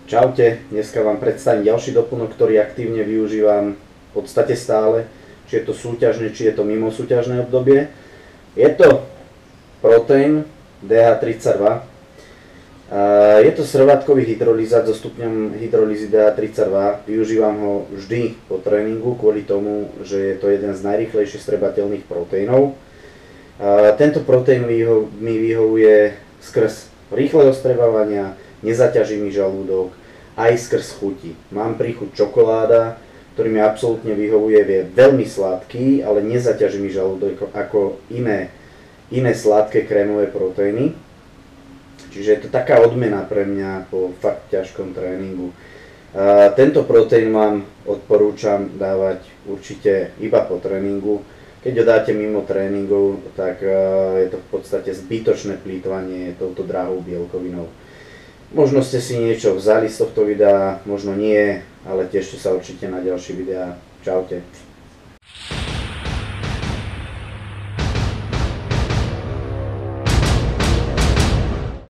Čaute, dneska vám predstavím ďalší doplnok, ktorý aktívne využívam v podstate stále, či je to súťažné, či je to mimo súťažné obdobie. Je to protein DH32. Je to srvátkový hydrolizát so stupňom hydrolízy DH32. Využívam ho vždy po tréningu kvôli tomu, že je to jeden z najrýchlejšie strebateľných proteínov. Tento proteín mi vyhovuje skrz rýchleho strebávania, nezaťaží mi žalúdok, aj skrz chuti. Mám príchuť čokoláda, ktorý mi absolútne vyhovuje, je veľmi sladký, ale nezaťaží mi žalúdok ako iné sladké krémové proteíny. Čiže je to taká odmena pre mňa po fakt ťažkom tréningu. Tento proteín vám odporúčam dávať určite iba po tréningu. Keď ho dáte mimo tréningov, tak je to v podstate zbytočné plýtvanie touto drahou bielkovinou. Možno ste si niečo vzali z tohto videa, možno nie, ale tešte sa určite na ďalšie videá. Čaute.